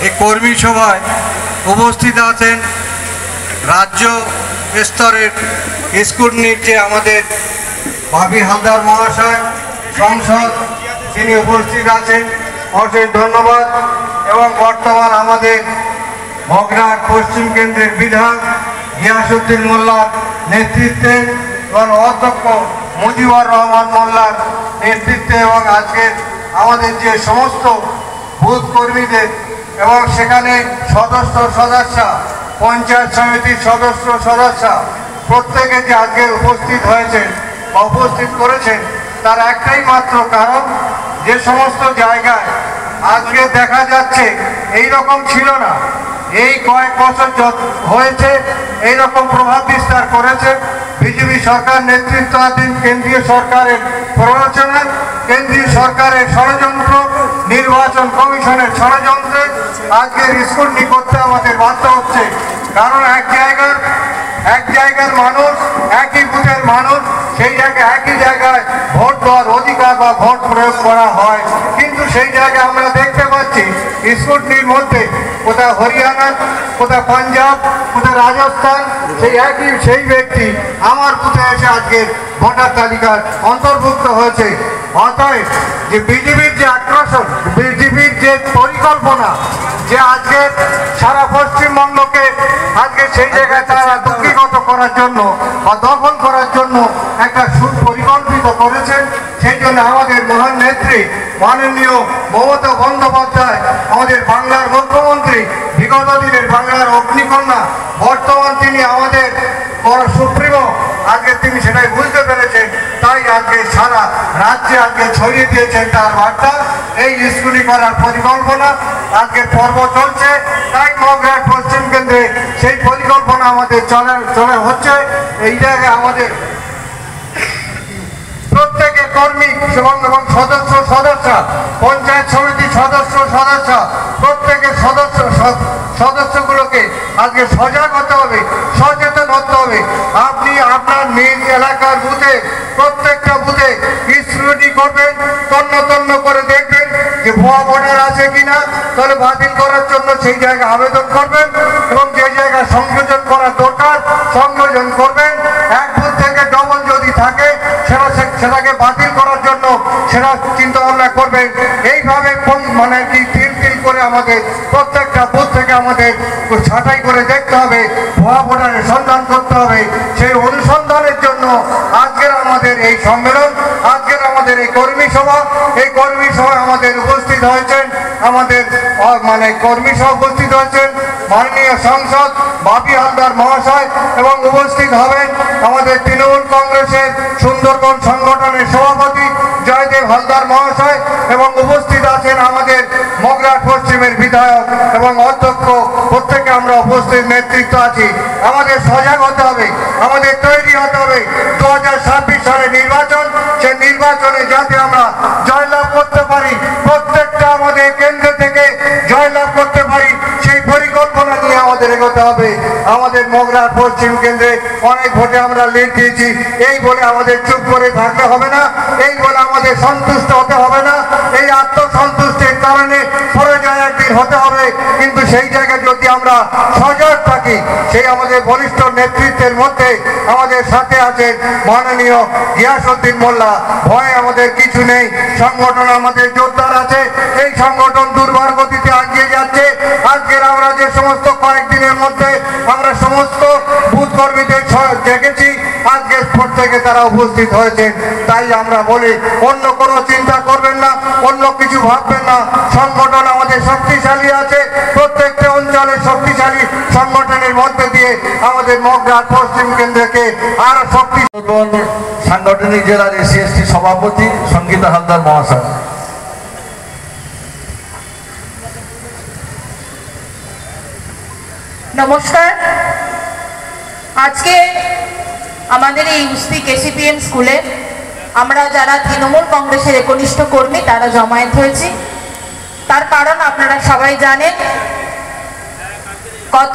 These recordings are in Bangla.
এই কর্মী সভায় উপস্থিত আছেন রাজ্য স্তরের স্কুটনির যে আমাদের ভাবি হালদার মহাশয় সংসদ, তিনি উপস্থিত আছেন, অশেষ ধন্যবাদ। এবং বর্তমান আমাদের মগরার পশ্চিম কেন্দ্রের বিধায়ক গিয়াসউদ্দিন মোল্লার নেতৃত্বে এবং অধ্যক্ষ মুজিবুর রহমান মোল্লার নেতৃত্বে এবং আজকের আমাদের যে সমস্ত বুথ কর্মীদের এবং সেখানে সদস্য পঞ্চায়েত সমিতির সদস্য প্রত্যেকে যে আজকে উপস্থিত হয়েছেন বা উপস্থিত করেছেন, তার একটাই মাত্র কারণ, যে সমস্ত জায়গায় আজকে দেখা যাচ্ছে এই রকম ছিল না, এই কয়েক বছর হয়েছে এই রকম প্রভাব বিস্তার করেছে বিজেপি সরকার নেতৃত্বাধীন কেন্দ্রীয় সরকারের প্ররোচনায়, কেন্দ্রীয় সরকারের ষড়যন্ত্র, নির্বাচন কমিশনের ষড়যন্ত্রে আজকের স্কুটনি করতে আমাদের বাধ্য হচ্ছে। কারণ এক জায়গার মানুষ, একই বুথের মানুষ, সেই জায়গায় একই জায়গায় ভোট দেওয়ার অধিকার বা ভোট প্রয়োগ করা হয়, কিন্তু সেই জায়গায় আমরা দেখতে পাচ্ছি স্কুটনির মধ্যে কোথাও হরিয়ানা, কোথাও পাঞ্জাব, কোথাও রাজস্থান, সেই ব্যক্তি আমার বুথে এসে আজকে ভোটার তালিকার অন্তর্ভুক্ত হয়েছে। অতএব যে বিজেপির যে আগ্রাসন, বিজেপির যে পরিকল্পনা, যে আজকে সারা পশ্চিমবঙ্গকে আজকে সেই জায়গায় তারা দুঃখীগত করার জন্য বা দখল করার জন্য একটা সুপরিকল্পিত করেছেন, সেই জন্য আমাদের মহান নেত্রী মাননীয় মমতা বন্দ্যোপাধ্যায়, আমাদের বাংলার মুখ্যমন্ত্রী, বিগত দিনের বাংলার অগ্নিকন্যা, বর্তমান তিনি আমাদের বড় সুপ্রিমো, আজকে তিনি সেটাই বুঝতে পেরেছেন, তাই আজকে সারা রাজ্যে আজকে ছড়িয়ে দিয়েছেন তার বার্তা। এই স্কুটি করার পরিকল্পনা আজকে পর্ব চলছে, তাই মগরার পশ্চিম কেন্দ্রে সেই পরিকল্পনা আমাদের চলে হচ্ছে। এই জায়গায় আমাদের প্রত্যেকে কর্মী এবং সদস্য পঞ্চায়েত সমিতির সদস্য প্রত্যেকের সদস্যগুলোকে আজকে সজাগ হতে হবে, সচেতন হতে হবে। আপনি আপনার নিজ এলাকার বুথে, প্রত্যেকটা বুথে স্ক্রুটিনি করবেন, তন্ন করে দেখবেন যে ভুয়া ভোটার আছে কিনা, তাহলে বাতিল করার জন্য সেই জায়গায় আবেদন করবেন এবং যে জায়গায় সংযোজন করার দরকার সংযোজন করবেন। এক বুথ থেকে ডবল যদি থাকে সেটাকে বাতিল করার জন্য সেটা চিন্তা ভাবনা করবেন। এইভাবে মানে কি তিল করে আমাদের প্রত্যেকটা বুথ থেকে আমাদের ছাঁটাই করে দেখতে হবে, ভুয়া ভোটারের সন্ধান করতে হবে। সেই অনুসন্ধানের জন্য আজকের আমাদের এই সম্মেলন, আজকের আমাদের এই কর্মী সভা আমাদের উপস্থিত হয়েছেন, আমাদের কর্মী সভা উপস্থিত হয়েছেন মাননীয় সাংসদ ভাবি হালদার মহাশয়, এবং উপস্থিত হবেন আমাদের তৃণমূল কংগ্রেসের সুন্দরবন সংগঠনের সভাপতি জয়দেব হালদার মহাশয়, এবং উপস্থিত আছেন আমাদের মগরাট পশ্চিমের বিধায়ক এবং অধ্যক্ষ। প্রত্যেকে আমরা উপস্থিত নেতৃত্ব আছি। আমাদের সজাগ হতে হবে, আমাদের তৈরি হতে হবে 2026 সালে নির্বাচন, সেই নির্বাচনে যাতে আমরা জয়লাভ করতে পারি, প্রত্যেকটা আমাদের কেন্দ্র থেকে জয়লাভ করতে পারি, সেই পরিকল্পনা নিয়ে আমাদের এগোতে হবে। আমাদের মগরার পশ্চিম কেন্দ্রে অনেক ভোটে আমরা লিড দিয়েছি, এই বলে আমাদের চুপ করে থাকতে হবে না, এই বলে আমাদের সন্তুষ্ট হতে হবে না। এই আত্মসন্তুষ্টির কারণে পরাজয় একদিন হতে হবে, কিন্তু সেই জায়গায় যদি আমরা সজাগ থাকি, সেই আমাদের বলিষ্ঠ নেতৃত্বের মধ্যে আমাদের সাথে আছেন মাননীয় গিয়াসউদ্দিন মোল্লা। ভয় আমাদের কিছু নেই, সংগঠন আমাদের জোরদার আছে, এই সংগঠন দুর্বার গতিতে এগিয়ে যাচ্ছে। আজকের আমরা যে সমস্ত কয়েকদিনের মধ্যে আমরা সমস্ত বুথ কর্মীদের দেখেছি, আজকে প্রত্যেকে তারা উপস্থিত হয়েছেন। তাই আমরা বলি অন্য কোনো চিন্তা করবেন না, অন্য কিছু ভাববেন না। সংগঠন আমাদের শক্তিশালী আছে, প্রত্যেকটা অঞ্চলে শক্তিশালী সংগঠনের মধ্যে দিয়ে আমাদের মগরাট পশ্চিম কেন্দ্রকে আরো শক্তিশালী। সাংগঠনিক জেলার SC/ST সভাপতি সঙ্গীতা হালদার মহাশয়। নমস্কার। আজকে আমাদের এই উস্তি KCPM স্কুলে আমরা যারা তৃণমূল কংগ্রেসের একনিষ্ঠ কর্মী তারা জমায়েত হয়েছি। তার কারণ আপনারা সবাই জানেন, গত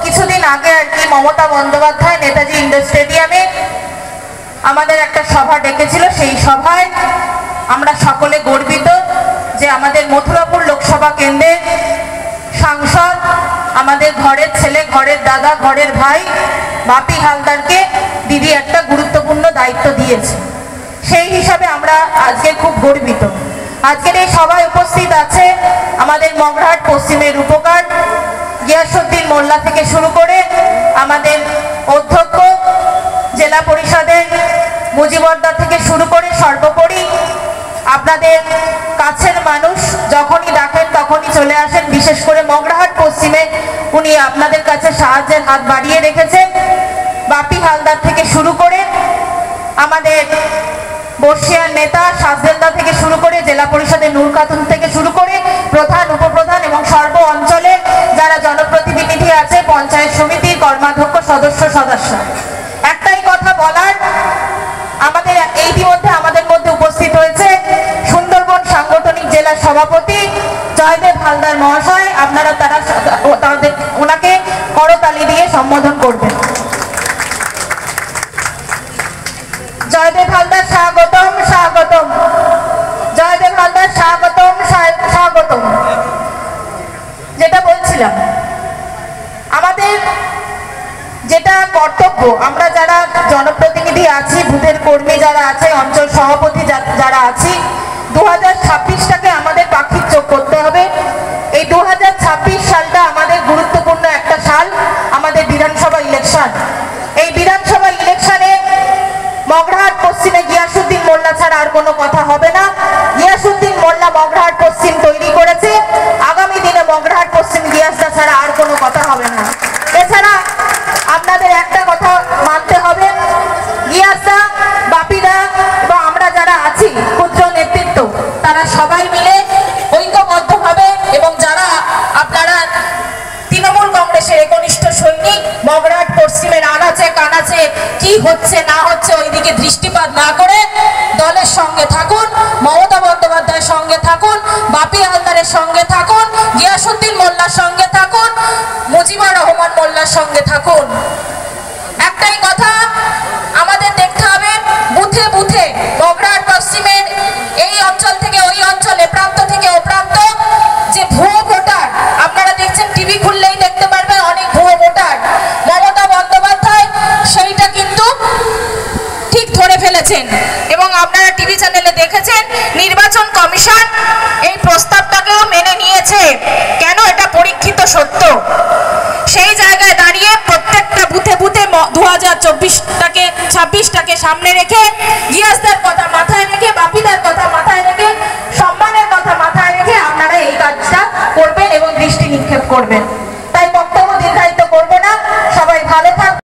কিছুদিন আগে আর কি মমতা বন্দ্যোপাধ্যায় নেতাজি ইন্ডোর স্টেডিয়ামে আমাদের একটা সভা ডেকেছিল। সেই সভায় আমরা সকলে গর্বিত যে আমাদের মথুরাপুর লোকসভা কেন্দ্রের সাংসদ, আমাদের ঘরের ছেলে, ঘরের দাদা, ঘরের ভাই বাপি হালদারকে দিদি একটা গুরুত্বপূর্ণ দায়িত্ব দিয়েছে। সেই হিসাবে আমরা আজকে খুব গর্বিত। আজকের এই সভায় উপস্থিত আছে আমাদের মগরাহাট পশ্চিমের রূপকার গিয়াসউদ্দিন মোল্লা থেকে শুরু করে আমাদের অধ্যক্ষ, জেলা পরিষদের মুজিবরদা থেকে শুরু করে সর্বোপরি আপনাদের কাছের মানুষ যখনই ডাকেন তখনই চলে আসেন। বিশেষ করে মগরাহাট পশ্চিমে উনি আপনাদের কাছে সাহায্যের হাত বাড়িয়ে রেখেছেন। বাপি হালদার থেকে শুরু করে আমাদের বর্ষিয়ার নেতা সাজদেলদা থেকে শুরু করে জেলা পরিষদের নূর খাতুন থেকে শুরু করে প্রধান, উপপ্রধান এবং সর্ব অঞ্চলে যারা জনপ্রতিনিধি আছে, পঞ্চায়েত সমিতির কর্মাধ্যক্ষ, সদস্য, একটাই কথা বলার, আমাদের ইতিমধ্যে আমাদের মধ্যে উপস্থিত হয়েছে সুন্দরবন সাংগঠনিক জেলার সভাপতি জয়দেব হালদার মহাশয়। আপনারা ওনাকে করতালি দিয়ে সম্বোধন করবেন। জয়দেব হালদার স্বাগতম, স্বাগতম। জয়দেব হালদার স্বাগতম, স্বাগতম। যেটা বলছিলাম, আমাদের যেটা কর্তব্য, আমরা যারা জনপ্রতিনিধি আছি, বুথের কর্মী যারা আছে, অঞ্চল সভাপতি যারা আছি, 2026টাকে আমাদের পাখির চোখ করতে হবে। এই 2026 সালটা আমাদের গুরুত্বপূর্ণ একটা সাল, আমাদের বিধানসভা ইলেকশন। এই বিধানসভা ইলেকশনে মগরাহাট পশ্চিমে গিয়াসউদ্দিন মোল্লা ছাড়া আর কোনো কথা হবে না। গিয়াসউদ্দিন মোল্লা মগরাহাট পশ্চিম তৈরি করেছে, আগামী দিনে মগরাহাট পশ্চিম গিয়াসদা ছাড়া আর কোনো কথা হবে না। এছাড়া আপনাদের একটা কথা মানতে হবে, গিয়াসদা, বাপিদা এবং আমরা যারা আছি ক্ষুদ্র নেতৃত্ব, তারা সবাই মিলে ঐক্যবদ্ধভাবে, এবং যারা আপনারা তৃণমূল কংগ্রেসের একনিষ্ঠ সৈনিক, মগরাহাট পশ্চিমের আনাচে কানাচে কি হচ্ছে না হচ্ছে ওইদিকে দৃষ্টিপাত না করে দলের সঙ্গে থাকুন, মমতা বন্দ্যোপাধ্যায়ের সঙ্গে থাকুন, বাপি হালদারের সঙ্গে থাকুন, গিয়াসউদ্দিন মোল্লার সঙ্গে থাকুন, মুজিবুর রহমান মোল্লার সঙ্গে থাকুন। একটাই কথা আমাদের দেখতে হবে, বুথে বুথে মগরাহাট পশ্চিমের এই অঞ্চল থেকে ওই অঞ্চলে, প্রান্ত থেকে ও প্রান্ত যে ভুয়ো ভোটার, আপনারা দেখছেন, টিভি খুললেই দেখতে পারবেন অনেক ভুয়ো ভোটার। মমতা বন্দ্যোপাধ্যায় সেইটা কিন্তু ঠিক ধরে ফেলেছেন এবং আপনারা টিভি চ্যানেলে দেখেছেন নির্বাচন কমিশন এই প্রস্তাবটাকেও মেনে নিয়েছে। কেন? এটা পরীক্ষিত সত্য। সেই জায়গায় দাঁড়িয়ে প্রত্যেকটা বুথে বুথে 2026টাকে সামনে রেখে, গিয়াসদার কথা মাথায় রেখে, বাপিদার কথা মাথায় রেখে, সম্মানের কথা মাথায় রেখে আপনারা এই কাজটা করবেন এবং দৃষ্টি নিক্ষেপ করবেন। তাই বক্তব্য দীর্ঘায়িত করবো না, সবাই ভালো থাকবেন।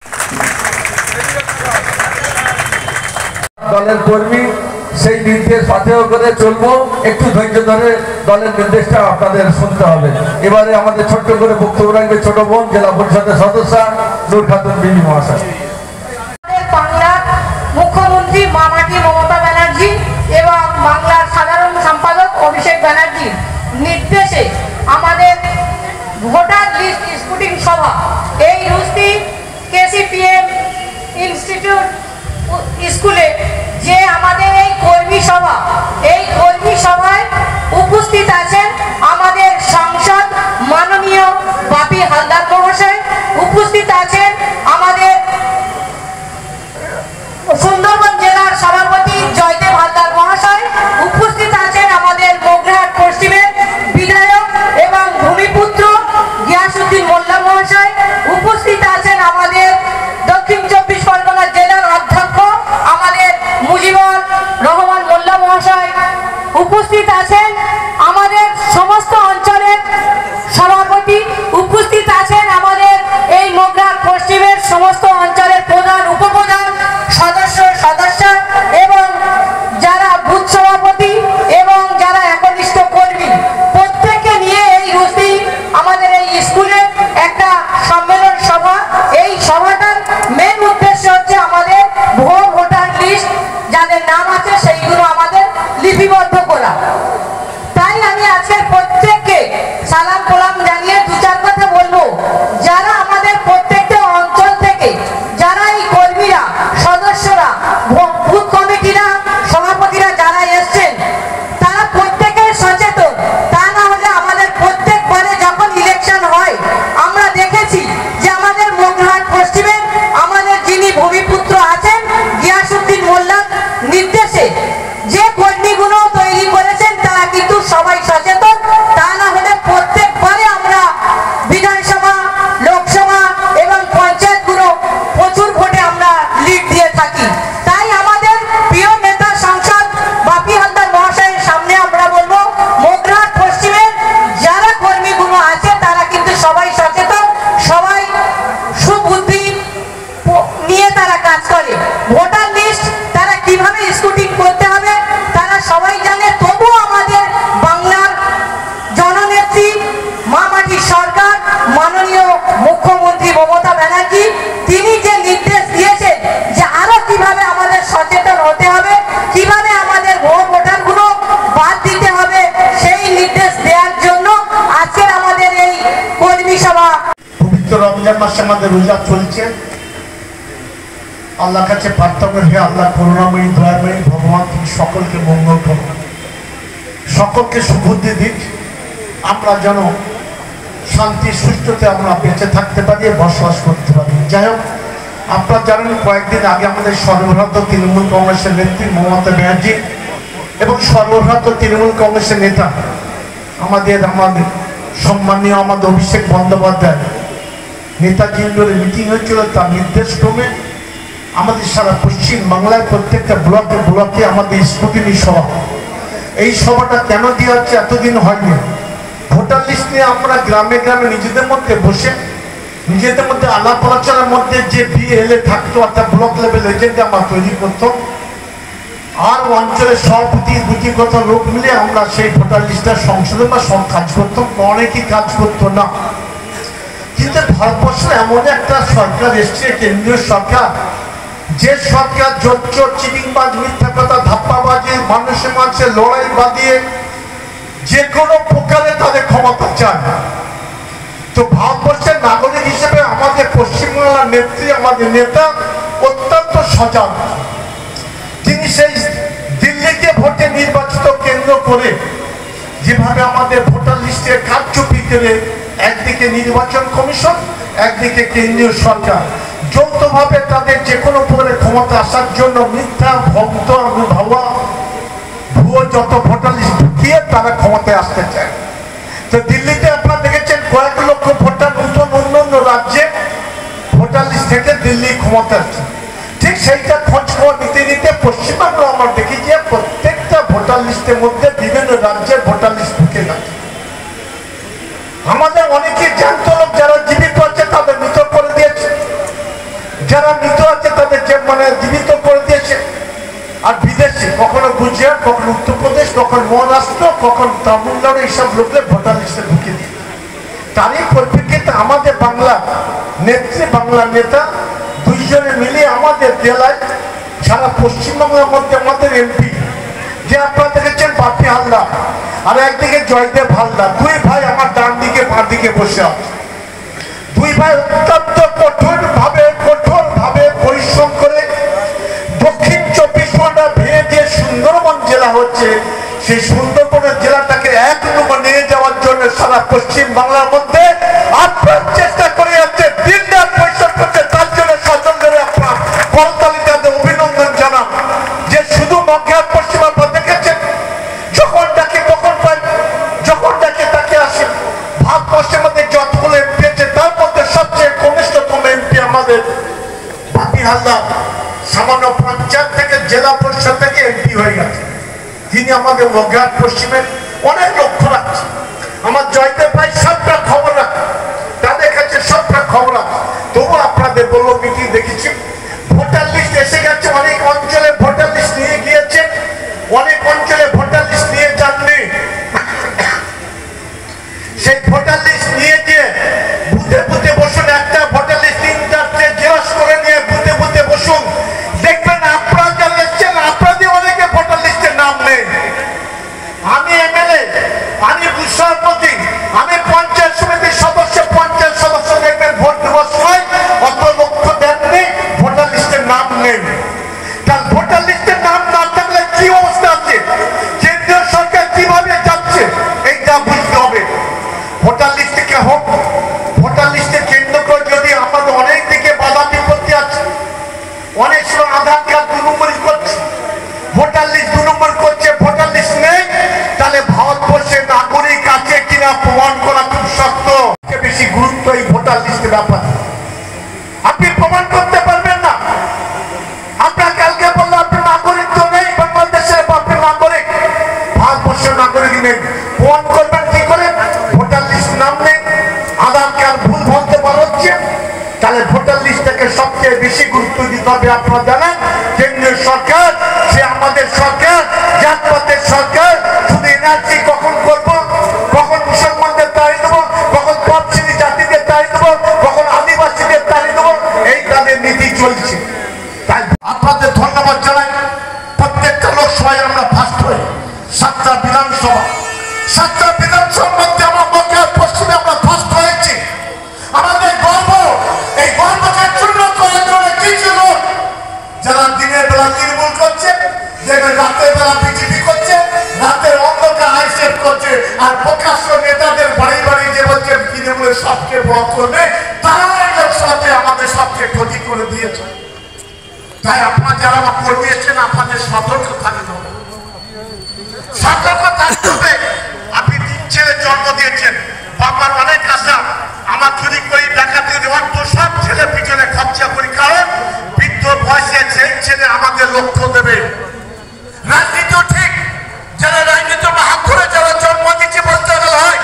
দলের কর্মী, সেই নির্দেশ পাথেয় করে চলবো। একটু ধৈর্য ধরে দলের নির্দেশটা আপনাদের শুনতে হবে। এবারে আমাদের ছোট্ট করে বক্তব্য রাখবে ছোট বোন, জেলা পরিষদের সদস্য নূর খাতুন বিবি মহাশয়। বাংলার মুখ্যমন্ত্রী মামাটি মমতা ব্যানার্জি এবং বাংলার সাধারণ সম্পাদক অভিষেক ব্যানার্জির নির্দেশে আমাদের ভোটার লিস্ট স্কুটিং সভা, এই রুস্তি কেসিপিএম ইনস্টিটিউট স্কুলে যে আমাদের এই কর্মী সভা, এই কর্মী সভায় উপস্থিত আছেন আমাদের সাংসদ মাননীয় বাপি হালদার মহাশয়, উপস্থিত আছেন আমাদের সুন্দরবন জেলার সভাপতি জয়দেব হালদার মহাশয়, উপস্থিত আছেন আমাদের মগরাহাট পশ্চিমের বিধায়ক এবং ভূমিপুত্র গিয়াসউদ্দিন মোল্লা মহাশয়, উপস্থিত আছেন আমাদের দক্ষিণ 24 পরগনা জেলার অধ্যক্ষ আমাদের মুজিবুর রহমান মোল্লা মহাশয়, উপস্থিত আছেন আমাদের সমস্ত অঞ্চলের সভাপতি, উপস্থিত আছেন আমাদের এই মগরাহাট পশ্চিমের সমস্ত অঞ্চলের প্রধান, উপপ্রধান, সদস্য এবং যারা বুথ সভাপতি এবং যারা একনিষ্ঠ কর্মী, প্রত্যেককে নিয়ে এই রুস্তি আমাদের এই স্কুলে একটা সম্মেলন সভা। এই সভাটার মেন উদ্দেশ্য হচ্ছে আমাদের ভুয়ো ভোটার লিস্ট যাদের নাম আছে সেইগুলো আমাদের লিপিবদ্ধ করা। তাই আমি আজকে প্রত্যেককে সালাম গোলাম জানিয়ে দু চার কথা বলবো। যারা আমাদের প্রত্যেকটা অঞ্চল থেকে যারা এই কর্মীরা, সদস্যরা, বুথ কমিটিরা, সভাপতিরা যারা এসছেন, তারা প্রত্যেকে সচেতন সবাই সচেতন, তা না হলে প্রত্যেকবারে আমরা বিধানসভা, লোকসভা এবং পঞ্চায়েতগুলো প্রচুর ভোটে আমরা লিড দিয়ে থাকি। তাই আমাদের প্রিয় নেতা সাংসদ বাপি হালদার মহাশয়ের সামনে আমরা বলবো, মগরাহাট পশ্চিমের যারা কর্মীগুলো আছে তারা কিন্তু সবাই সচেতন, সবাই সুবুদ্ধি নিয়ে তারা কাজ করে। ভোটার লিস্ট তারা কিভাবে স্কুটিং করতে হবে তারা সবাই জানে। তবুও আমাদের বাংলার জননেত্রী মা মাটির সরকার, মাননীয় মুখ্যমন্ত্রী মমতা ব্যানার্জি, তিনি যে নির্দেশ দিয়েছেন যে আরো কিভাবে আমাদের সচেতন হতে হবে, কিভাবে আমাদের ভোটারগুলো বাদ দিতে হবে, সেই নির্দেশ দেওয়ার জন্য আজকের আমাদের এই কর্মী সভা। পবিত্র রমজান মাসে আমাদের রোজা চলছে। আল্লাহর কাছে প্রার্থনা হে আল্লাহ করুণাময়ী, দয়াময়ী ভগবান, তুমি সকলকে মঙ্গল করো, সকলকে সুবুদ্ধি দিক, আমরা যেন শান্তি সুষ্ঠুতে আমরা বেঁচে থাকতে পারি, বসবাস করতে পারি। যাই হোক, আপনারা জানেন কয়েকদিন আগে আমাদের সর্বভারত তৃণমূল কংগ্রেসের নেত্রী মমতা ব্যানার্জি এবং সর্বভারত তৃণমূল কংগ্রেসের নেতা আমাদের সম্মানীয় আমাদের অভিষেক বন্দ্যোপাধ্যায় নেতাজি ইন্ডোরে মিটিং হয়েছিল। তার নির্দেশ ক্রমে আমাদের সারা পশ্চিম বাংলায় প্রত্যেকটা ব্লকে ব্লকে আমাদের স্কুটিনি সভা। এই সভাটা কেন দেওয়া হচ্ছে, এতদিন হয়নি। ভোটার লিস্ট নিয়ে আমরা গ্রামে গ্রামে নিজেদের মধ্যে বসে নিজেদের মধ্যে আলাপ আলোচনার মধ্যে যে বিএলএ থাকতো, অর্থাৎ ব্লক লেভেল এজেন্ট আমরা তৈরি করতাম, আর অঞ্চলের সভাপতি গুটিগত লোক মিলে আমরা সেই ভোটার লিস্টটা সংশোধন বা সব কাজ করতাম। অনেকেই কাজ করতো না, কিন্তু ভারতবর্ষে এমন একটা সরকার এসছে, কেন্দ্রীয় সরকার, যে সরকার জোচ্চোর, চিটিংবাজ, মিথ্যা কথা, ধাপ্পাবাজি, মানুষের মাঝে লড়াই বাঁধিয়ে যে কোনো প্রকারে তাদের ক্ষমতা চায়। তো ভারতবর্ষের নাগরিক হিসেবে আমাদের পশ্চিমবাংলার নেত্রী, আমাদের নেতা অত্যন্ত সজাগ। তিনি সেই দিল্লিকে ভোটে নির্বাচিত কেন্দ্র করে যেভাবে আমাদের ভোটার লিস্টের কারচুপি করে একদিকে নির্বাচন কমিশন, একদিকে কেন্দ্রীয় সরকার যৌথভাবে তাদের যে কোনো প্রকারের ক্ষমতা আসার জন্য মিথ্যা ভক্ত ভাবা ভুয়ো যত ভোটার লিস্ট ঢুকিয়ে তারা ক্ষমতায় আসতে চায়। তো দিল্লিতে আপনারা দেখেছেন কয়েক লক্ষ ভোটার নতুন অন্যান্য রাজ্যে ভোটার লিস্ট থেকে দিল্লি ক্ষমতা আসছে। ঠিক সেইটা খোঁজ খবর নিতে নিতে পশ্চিমবঙ্গ আমরা দেখি যে প্রত্যেকটা ভোটার লিস্টের মধ্যে বিভিন্ন রাজ্যের ভোটার লিস্ট ঢুকে যাচ্ছে। আমাদের অনেকে জ্যান্ত লোক যারা জীবিত আছে তাদের মৃত করে দিয়েছে, যারা মৃত আছে তাদের জীবিত করে দিয়েছে। আর বিদেশে কখনো গুজরাট, কখনো উত্তরপ্রদেশ, কখনো মহারাষ্ট্র, কখনো তামিলনাড়ু, এইসব লোকদের ভোটার লিস্টে ঢুকিয়ে দিয়েছে। তারই পরিপ্রেক্ষিতে আমাদের বাংলা নেত্রী, বাংলার নেতা দুইজনে মিলে আমাদের জেলায় সারা পশ্চিমবঙ্গের মধ্যে আমাদের এমপি যে আপনারা দেখেছেন বাপি হালদার, আর একদিকে জয়দেব হালদার, দুই ভাই আমার ডান দিকে বাঁ দিকে বসে আছে। দুই ভাই অত্যন্ত কঠোরভাবে পরিশ্রম করে দক্ষিণ 24 পরগনা ভেঙে দিয়ে সুন্দরবন জেলা হচ্ছে, সেই সুন্দরবনের জেলাটাকে 1 নম্বর নিয়ে যাওয়ার জন্য সারা পশ্চিম বাংলার মধ্যে আপ্রাণ চেষ্টা করে যাচ্ছে, দিন রাত পরিশ্রম করছে। তার জন্য স্বতন্ত্র আপনার করতালিকাতে অভিনন্দন জানান যে শুধু মগরাহাট পশ্চিম আপনারা দেখেছেন যখন ডাকে তখন পাই, যখন ডাকে তাকে আসে। ভারতবর্ষের মধ্যে যতগুলো এমপি আছে তার মধ্যে সবচেয়ে কনিষ্ঠতম এমপি আমাদের বাপি হালদার, সামান্য পঞ্চায়েত থেকে জেলা পরিষদ থেকে এমপি হয়ে গেছে। তিনি আমাদের মগরাহাট পশ্চিমের অনেক লক্ষ্য রাখছে। আমার জয়দেব ভাই সবটা খবর রাখে, তাদের কাছে সবটা খবর রাখে। তবু আপনাদের বলবো মিটিং দেখেছি, ভোটার লিস্ট এসে গেছে, অনেক অঞ্চলে ভোটার লিস্ট নিয়ে গিয়েছে, অনেক অঞ্চলে ভোটার লিস্ট নিয়ে যাননি। সেই ভোটার লিস্ট নিয়ে গিয়ে বুথে বুথে বসুন, একটা ভোটার লিস্ট 3-4টে জেরক্স করে নিয়ে বুথে বুথে বসুন, দেখবেন আপনারা যারা এসছেন আপনাদের অনেকে ভোটার লিস্টে নাম নেই। আমি এমএলএ, আমি বুথ সভাপতি, আমি পঞ্চায়েত সমিতির সদস্য, পঞ্চায়েত সদস্য দেখবেন ভোট দেওয়ার সময় অত লক্ষ্য দেননি, ভোটার লিস্টের নাম নেই। কারণ ভোটার লিস্টের নাম না থাকলে কি অবস্থা আছে, কেন্দ্রীয় সরকার কিভাবে যাচ্ছে এইটা বুঝতে হবে। ভোটার লিস্টে কে হোক, ভোটার লিস্টে কেন্দ্র করে যদি আমাদের অনেক দিকে বাধা বিপত্তি আছে, অনেক সময় আধার কার্ড 2 নম্বরই করছে, ভোটার লিস্ট 2 নম্বর করছে, ভোটার লিস্ট নেই, তাহলে ভারতবর্ষের নাগরিক আছে কিনা প্রমাণ করা খুব শক্ত। বেশি গুরুত্ব এই ভোটার লিস্টের ব্যাপারে আপনি প্রমাণ করতে পারবেন না। আপনার কালকে বললো আপনার নাগরিক তো নেই, বাংলাদেশের আপনার নাগরিক, ভারতবর্ষের নাগরিক নেই, প্রমাণ করবেন কি করে? ভোটার লিস্ট নাম নেই, আধার কার্ড ভুল বলতে পারা হচ্ছে। তাহলে ভোটার লিস্টটাকে সবচেয়ে বেশি গুরুত্ব দিতে হবে। আপনারা জানেন কেন্দ্রীয় সরকার, সে আমাদের সরকার, জাতপাতের সরকার, শুধু এনআরসি কখন করব, কখন মুসলমানদের তাড়িয়ে দেবো, কখন তফসিলি জাতিদের তাড়িয়ে দেবো, কখন আদিবাসীদের তাড়িয়ে দেবো, এই তাদের নীতি চলছে। তাই আপনাদের ধন্যবাদ জানাই। প্রত্যেকটা লোকসভায় আমরা ফার্স্ট হই। 7টা বিধানসভার মধ্যে আমার বকেয়া পশ্চিমে আমরা ফার্স্ট হয়েছি। আমাদের গর্ব, এই গর্বকে চূর্ণ করে দেওয়ার কিছু লোক যারা দিনের বেলা তৃণমূল করছে, রাতের বেলা বিজেপি করছে, রাতের অন্ধকার আইসেফ করছে, আর প্রকাশ্য নেতাদের বাড়ি বাড়ি যে বলছে তৃণমূলের সবচেয়ে বড় করবে, তারাই লোকসভাতে আমাদের সবচেয়ে ক্ষতি করে দিয়েছে। তাই আপনার যারা আমার কর্মী এসেছেন, আপনাদের সতর্ক থাকতে হবে, সতর্ক থাকতে হবে। আপনি 3 ছেলে জন্ম দিয়েছেন, বাবার অনেক আশা, আমার চুরি করি, ডাকাতি, অর্থ সব ছেলে পিছনে খরচা করি, কারণ বৃদ্ধ বয়সে সেই ছেলে আমাদের লক্ষ্য দেবে। রাজনীতি ঠিক, যারা রাজনীতি হাত ধরে যারা জন্ম দিচ্ছে বলতে হয়,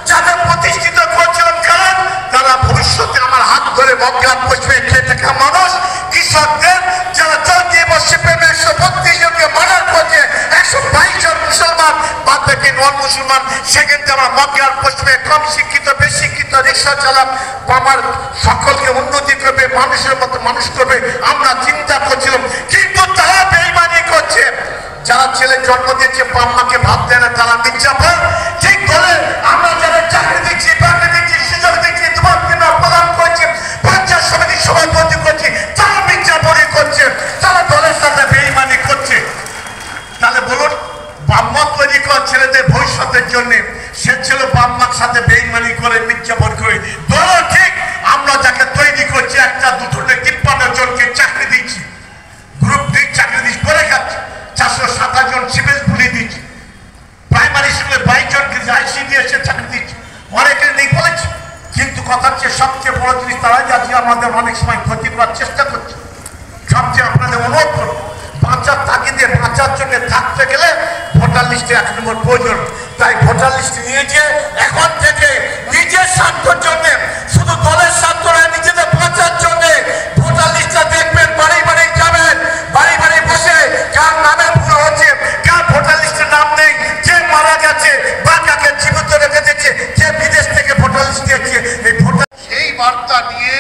যাদের প্রতিষ্ঠিত করছিলাম, কারণ তারা ভবিষ্যতে আমার হাত ধরে বকেয়া পৌঁছবে খেয়ে থাকা মানুষ, কৃষকদের যারা 4 বছর প্রেমে 132 জনকে মার্ডার করছে, 122 জন মুসলমান, বাদ বাকি নন মুসলমান, সেখানে আমার বকেয়ার পৌঁছবে। কম শিক্ষিত, বেশি শিক্ষিত, রিক্সা চালাক, আমার সকলকে উন্নতি করবে, মানুষের মতো মানুষ করবে, আমরা চিন্তা করছিলাম। কিন্তু তারা বেইমানি করছে। যারা ছেলে জন্ম দিয়েছে, বাম্মাকে ভাব দেয় না, তারা মির্জাফর। ঠিক করে আমরা যারা চাকরি দিচ্ছি, বাকরি দিচ্ছি, সুযোগ দিচ্ছি, তোমার প্রদান করছে, পঞ্চায়েত সমিতির সভাপতি করছি, তারা মির্জাফরি করছে, তারা দলের সাথে বেইমানি করছে। তাহলে বলুন, বাম্মা তৈরি করা ছেলেদের ভবিষ্যতের জন্য, সে ছিল বাম্মার সাথে বেইমানি করে, মির্জাফর করে। দলও ঠিক, আমরা যাকে তৈরি করছি, 1টা 2টো 53 জনকে চাকরি দিচ্ছি, গ্রুপ 2 চাকরি দিচ্ছি, করে খাচ্ছি, 427 জন সিভিল পুলিশ দিচ্ছি, প্রাইমারি স্কুলে 22 জনকে আইসিডিএসে চাকরি দিচ্ছি, অনেকে নেই বলেছি। কিন্তু কথা হচ্ছে সবচেয়ে বড় জিনিস তারাই যাচ্ছে আমাদের অনেক সময় ক্ষতি করার চেষ্টা করছে। সবচেয়ে আপনাদের অনুরোধ করুন, বাঁচার তাগিদে, বাঁচার জন্য থাকতে গেলে ভোটার লিস্টে 1 নম্বর প্রয়োজন। তাই ভোটার লিস্ট নিয়েছে, এখন থেকে নিজের স্বার্থের জন্য, শুধু দলের স্বার্থ নয়, নিজেদের বাঁচার জন্য ভোটার লিস্টটা দেখবেন, বাড়ি বাড়ি যাবেন, বাড়ি বাড়ি বসে কার নামে ভুল হচ্ছে, কার ভোটার লিস্টের নাম নেই, কে মারা গেছে বা কাকে জীবিত রেখে দিয়েছে, কে বিদেশ থেকে ভোটার লিস্ট দিয়েছে, এই ভোটার সেই বার্তা নিয়ে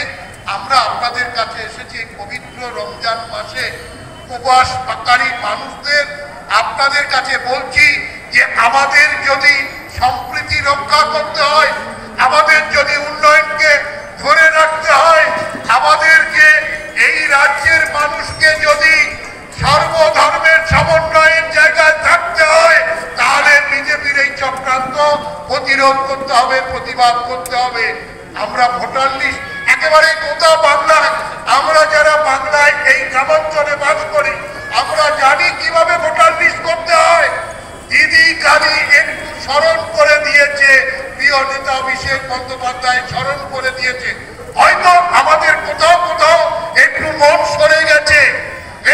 আমরা আপনাদের কাছে এসেছি। পবিত্র রমজান মাসে উপবাসকারী মানুষদের আপনাদের কাছে বলছি যে আমাদের যদি সম্প্রীতি রক্ষা করতে হয়, আমাদের যদি উন্নয়নকে ধরে রাখতে হয়, আমাদেরকে এই রাজ্যের মানুষকে যদি সর্বধর্মের সমন্বয়ের জায়গায় থাকতে হয়, তাহলে বিজেপির এই চক্রান্ত প্রতিরোধ করতে হবে, প্রতিবাদ করতে হবে। আমরা ভোটার লিস্ট একেবারে গোটা বাংলায়, আমরা যারা বাংলায় এই গ্রামাঞ্চলে বাস করি, আমরা জানি কিভাবে ভোটার লিস্ট করতে হয়। দিদি কালী একটু স্মরণ করে দিয়েছে, প্রিয় নেতা অভিষেক বন্দ্যোপাধ্যায় স্মরণ করে দিয়েছে। হয়তো আমাদের কোথাও কোথাও একটু মন সরে গেছে,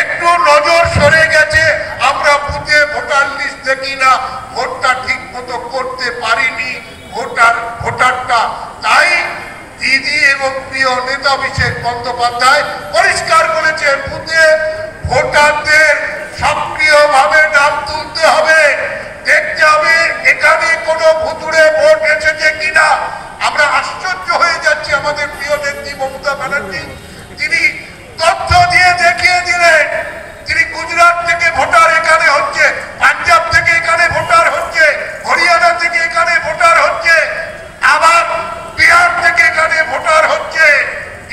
একটু নজর সরে গেছে, আমরা বুথে ভোটার লিস্ট দেখি না, ভোটটা ঠিক মতো করতে পারিনি ভোটারটা। তাই দিদি এবং প্রিয় নেতা অভিষেক বন্দ্যোপাধ্যায় পরিষ্কার করেছেন, বুথে ভোটারদের সক্রিয়ভাবে নাম তুলতে হবে, দেখতে হবে এখানে কোনো ভুতুড়ে ভোট এসেছে কিনা। আমরা আশ্চর্য হয়ে যাচ্ছি, আমাদের প্রিয় নেত্রী মমতা ব্যানার্জি তিনি তথ্য দিয়ে দেখিয়ে দিলেন, তিনি গুজরাট থেকে ভোটার এখানে হচ্ছে, পাঞ্জাব থেকে এখানে ভোটার হচ্ছে, হরিয়ানা থেকে এখানে ভোটার হচ্ছে, আবার বিহার থেকে এখানে ভোটার হচ্ছে।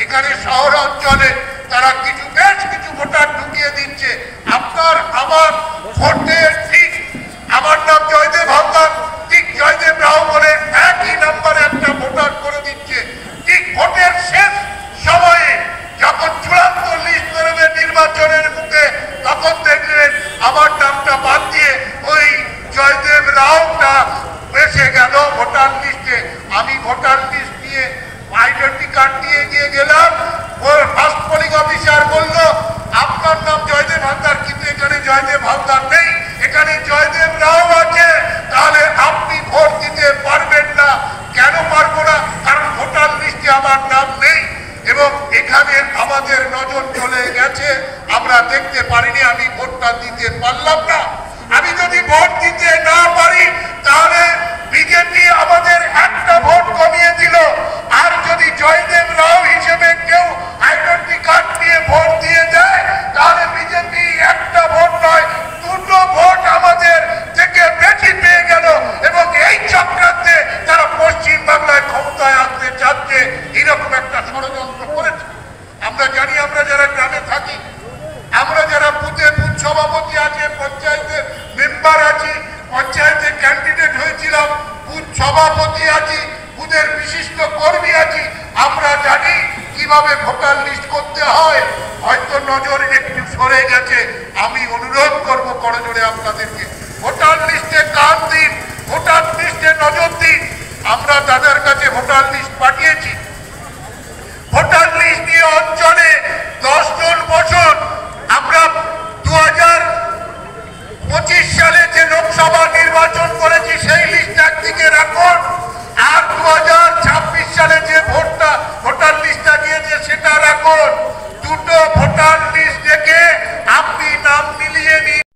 এখানে শহর অঞ্চলে তারা বেশ কিছু ভোটার ঢুকিয়ে দিচ্ছে। আমরা দেখতে পারিনি, আমি ভোটটা দিতে পারলাম না। আমি যদি ভোট দিতে না পারি তাহলে বিজেপি আমাদের একটা ভোট কমিয়ে দিল। আর যদি জয়দেব রাও হিসেবে কেউ আইডেন্টি কার্ড নিয়ে ভোট দিয়ে দেয় তাহলে বিজেপি একটা ভোট নয়, দুটো ভোট আমাদের থেকে বেশি পেয়ে গেল। এবং এই চক্রান্তে তারা পশ্চিম বাংলায় ক্ষমতায় আসতে চাচ্ছে, এরকম একটা ষড়যন্ত্র করেছে। আমরা জানি, আমরা যারা গ্রামে থাকি, আমরা যারা বুথে বুথ সভাপতি আছে, পঞ্চায়েতের মেম্বার আছি, পঞ্চায়েতের ক্যান্ডিডেট হয়েছিলাম, বুথ সভাপতি আছি, বুথের বিশিষ্ট কর্মী আছি, আমরা জানি কিভাবে ভোটার লিস্ট করতে হয়। হয়তো নজর একটু সরে গেছে, আমি অনুরোধ করবো করজোড়ে আপনাদেরকে ভোটার লিস্টে কান দিন, ভোটার লিস্টে নজর দিন। আমরা তাদের কাছে ভোটার লিস্ট পাঠিয়েছি। ভোটার লিস্ট নিয়ে অঞ্চলে 10 জন বছর আমরা 2025 সালে যে লোকসভা নির্বাচন করেছি সেই লিস্ট একদিকে রাখুন, আর 2026 সালে যে ভোটার লিস্টটা গিয়েছে সেটা রাখুন। দুটো ভোটার লিস্ট দেখে আপনি নাম মিলিয়ে নিন।